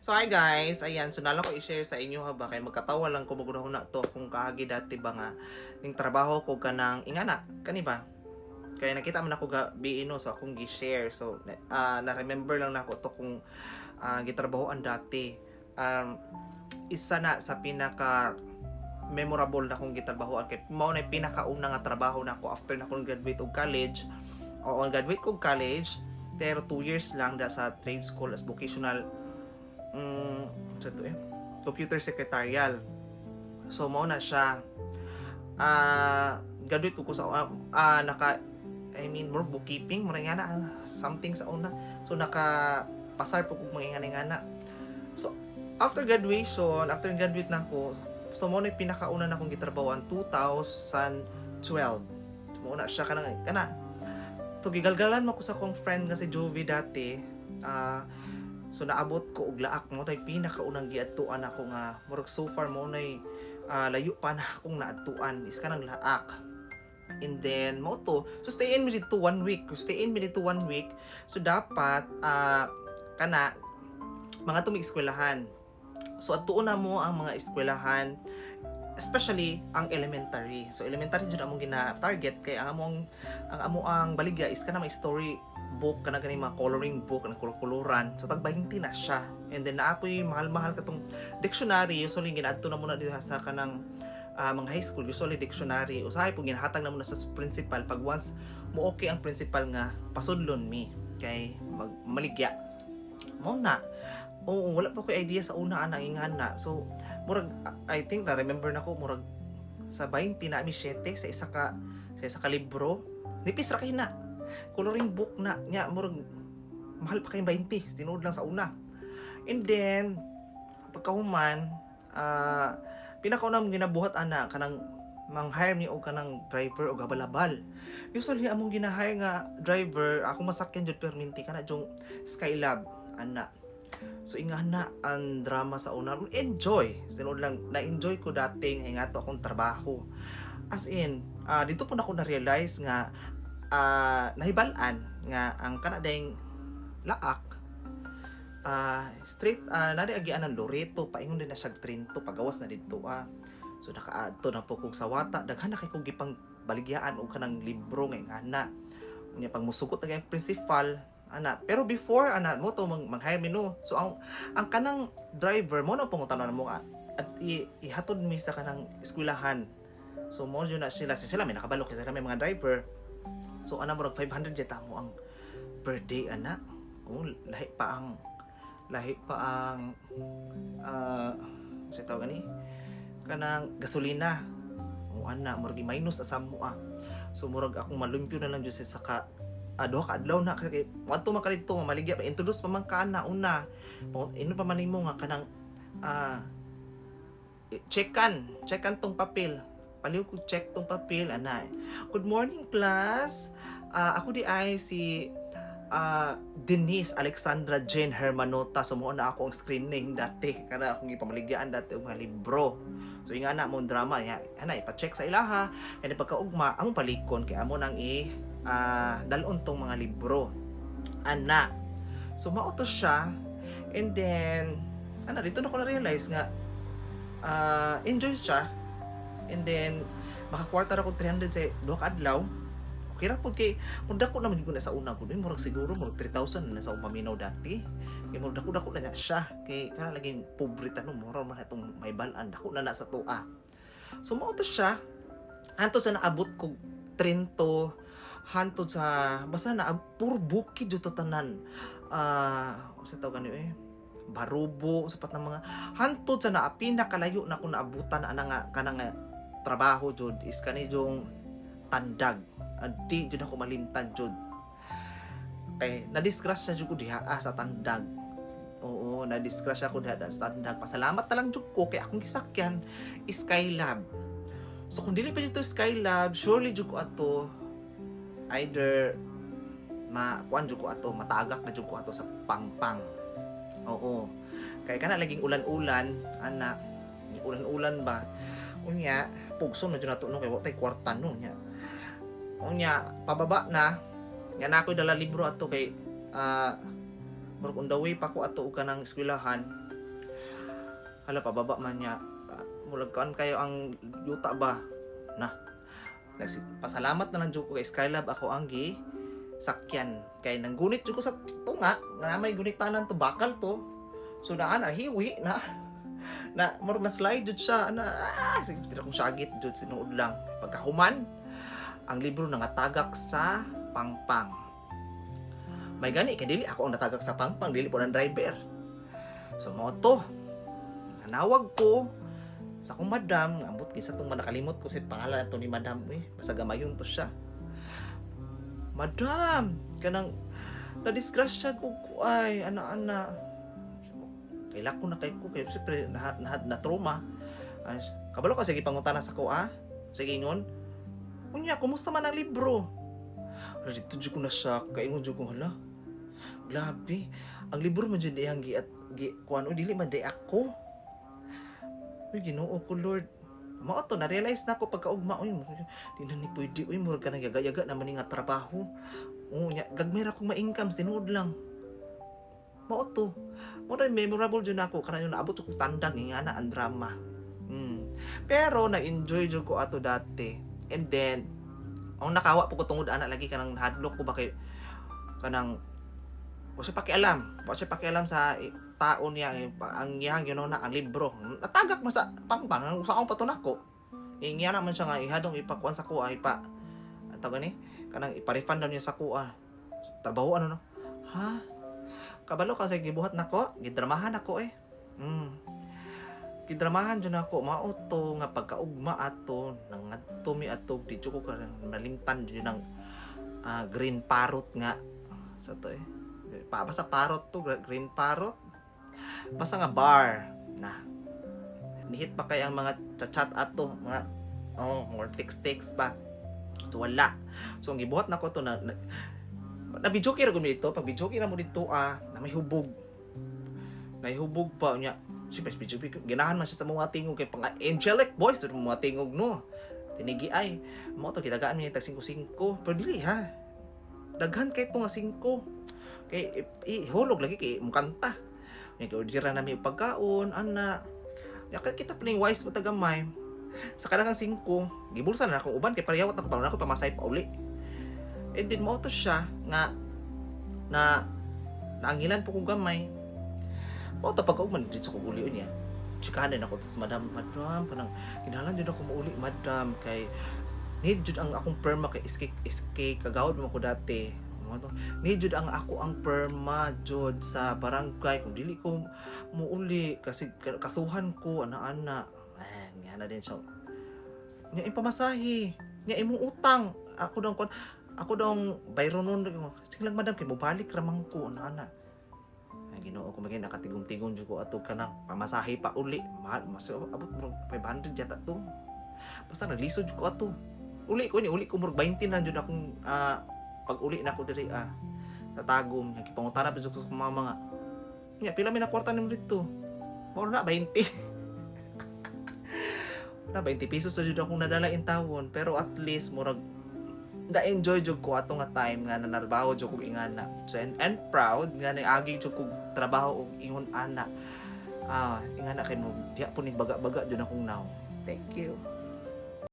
So hi guys, ayan, so nala ko i-share sa inyo ha ba kay magkatawa lang ko maguna to kung kaagi dati ba nga ning trabaho ko kanang ingana kani ba kaya nakita man ako gabi no so akong gi-share so na-remember lang nako to kung gitrabahoan dati isa na sa pinaka memorable na kong gitrabahoan kay mao na pinakauna nga trabaho nako after na akong graduate og college o graduate kog college pero 2 years lang da sa trade school as vocational so ito computer secretarial. So mao na siya. Graduate ko sa more bookkeeping mo nga na something sa una. So naka pasar po kog mga ngana. So after graduate na ako, so mao na pinakauna na akong gitrabahoan 2012. So mao na siya kana. So gigalgalan mo ko sa akong friend nga si Jovi dati. So naabot ko og laak mo tay pinakaunang giadtuan ako nga murag so far mo nay layo pa na akong naadtuan is kanang laak. And then mo to so stay in me dito 1 week. So dapat kana mga tumig eskwelahan. So adtuon na mo ang mga eskwelahan especially ang elementary. So elementary jud among gina-target kay ang amo ang baligya is kana may story book kana gani mga coloring book ang kuluran so tag 20 na siya. And then naapoy mahal-mahal katong dictionary usually ginaadto na muna diha sa kanang mga high school usually dictionary usahay po ginahatag na muna sa principal pag once mo okay ang principal nga pasudlon mi kay maligya mo na. Oo, wala pa ko idea sa una ana ingana. So murag I think na remember nako murag sa 20 na mi 7 sa isa ka libro nipis ra kay na coloring book na nya murag mahal pa kay 20 tinuod lang sa una. And then pagkahuman pinakauna mong ginabuhat ana kanang mang-hire mi og kanang driver og abal-abal. Usually among gina-hire nga driver ako masakyan jud perminti kana jung Skylab ana. So ingana ang drama sa una enjoy tinuod lang na-enjoy ko dating nga to akong trabaho as in dito po na ako na-realize nga nahibalan nga ang kanadayng laak straight nari agian ng Loreto paingon din na siya Trinto pagawas na dito so nakaadto na po kog sawata daghan na kay kog gipang baligyaan og kanang libro nga ana unya pag musugot na kay principal ana pero before ana mo to mang-hire me no so ang kanang driver mo na pangutanon mo at ihatod mi sa kanang eskwelahan so mo jud na sila may nakabalo kasi may mga driver. So ana murag 500 jeta mo ang per day ana. Lahi pa ang sa tawag ni kanang gasolina. Ana murag minus asam mo So murag akong malumpyo na lang jud sa ka duha ka adlaw na kay adto man kadto maligya pa introduce pa man kana una. Ino pa man nimo nga kanang checkan tong papel. Paliw ko check tong papel ana. Good morning class. Ako di ay si Denise Alexandra Jane Hermanota. Sumuo na ako ang screening dati. Kana akong ipamaligyan dati og mga libro. So inga na mo drama ya. Ana ipa-check sa ilaha. And pagkaugma among palikon kay amo nang dalon tong mga libro. Ana. So mao to siya. And then ana dito na ko na realize nga enjoy siya. And then makakwarta ra ko 300 sa duha ka adlaw. Okay ra pud kay murag dako naman gyud na sa una ko murag siguro murag 3,000 na sa umaminaw dati. Kay murag dako na siya kay kana laging pobre tanong mura man atong may balan dako na sa tuwa. So mao to siya. Hantod sa naabot ko Trento hantod sa basta na puro bukid jud to tanan. Sa tawag kanyo Barubo sapat na mga hantod sa pinakalayo na ko naabutan ana nga kanang trabaho jud is kani jung Tandag. Di jud ako malimtan jud. Na-disgrasya jud ko diha sa Tandag. Oo, na-disgrasya ko diha sa Tandag. Pasalamat na lang jud ko kay akong gisakyan Skylab. So kung dili pa jud to Skylab, surely jud ko ato either kuan jud ko ato matagak na jud ko ato sa Pangpang. Oo. Kaya kana laging ulan-ulan, ana. Ulan-ulan ba? Unya, pugso na jud nato no kay wa tay kwarta no nya. Unya, pababa na. Nga na ako dala libro ato kay murag on the way pa ko ato og kanang eskwelahan. hala pababa man niya. Mulagkaan kayo ang yuta ba na pasalamat na lang jud ko kay Skylab ako ang gi sakyan kay nanggunit jud ko sa tunga nga may gunitanan to bakal to, so daan hiwi na murag na slide jud siya na sige tira kong sagit jud sinuod lang pagkahuman ang libro nangatagak sa pangpang. May gani kay dili ako ang natagak sa pangpang, dili po ng driver. So mo to nanawag ko sa akong madam, ambot gisa tong nakalimot ko si pangalan ato ni madam basta gamayon to siya. Madam, kanang na-disgrasya ko ay ana-ana. Kaila ko na kay ko kay siyempre na trauma. Kabalo ka sige pangutana sa ko sige ngon. Unya, kumusta man ang libro? Wala dito jud ko na siya kaingon jud ko hala. Grabe, ang libro man jud iyang gi kuan dili man day ako. Uy, Ginoo ko Lord. Mao to na-realize na ko pagkaugma di na ni pwede murag ka nagayaga naman nga trabaho. Nya gagmay ra kong ma-income tinuod lang. Mao to. Mura memorable jud nako kana yung naabot ko tandang nga na ang drama. Pero na-enjoy jud ko ato dati. And then ang nakawa po ko tungod ana lagi kanang hadlok ko ba kay kanang wa siya pakialam sa taon niya ang iyang na ang libro natagak mo sa pangpang ang usaong patunak ko niya naman siya nga ihadong ipakuan sa kuha ipa tawag ni kanang ipa-refund daw niya sa kuha trabaho ano no ha kabalo kasi gibuhat nako gidramahan ako gidramahan jud nako mao to nga pagkaugma ato nangadto mi atog di ko nalimtan jud ng green parrot nga sa to basta parrot to green parrot basta nga bar na nihit pa kay ang mga chat ato mga more text pa so wala so ang gibuhat nako to na bidyoke ra gud dito pag bidyoke ra mo dito na may hubog pa nya siyempre bidyoke ganahan man siya sa mga tingog kay pang angelic voice sa mga tingog no tinigi ay mo to kitagaan mi tag 5-5 pero dili ha daghan kay to nga 5 kay ihulog lagi kay mukanta nag-order na namin pagkaon ana kita pling wise mo tagamay sa kadang 5 gibulsa na akong uban kay pariyawat na ko pamasay pa uli and then mo to siya nga na naangilan po kong gamay mo to pagkaugman dito ko uli niya chikahan ako to sa madam kanang kinahanglan jud ako mauli madam kay need jud ang akong perma kay SK kagawad mo ko dati ni jud ang ako ang perma jud sa barangay kung dili ko muuli kasi kasuhan ko ana-ana nga na din siya nya impamasahi nya imong utang ako dong bayro nun sige lang madam kay mobalik ramang ko ana-ana Ginoo ko maging nakatigong-tigong jud ko ato kanang pamasahi pa uli mas abot mo 500 yata to basta naglisod jud ko ato uli ko murag 20 na jud akong pag uli na ko diri tatagom nagipangutana pa jud ko sa mga nya pila mi na kwarta nimo dito mao na 20 na 20 pesos sa jud akong nadala in tawon pero at least murag na-enjoy jud ko ato nga time nga nanarbaho jud ko ingana so and proud nga naagi jud ko trabaho og ingon ana ingana kay mo diha po ni baga-baga jud akong now. Thank you.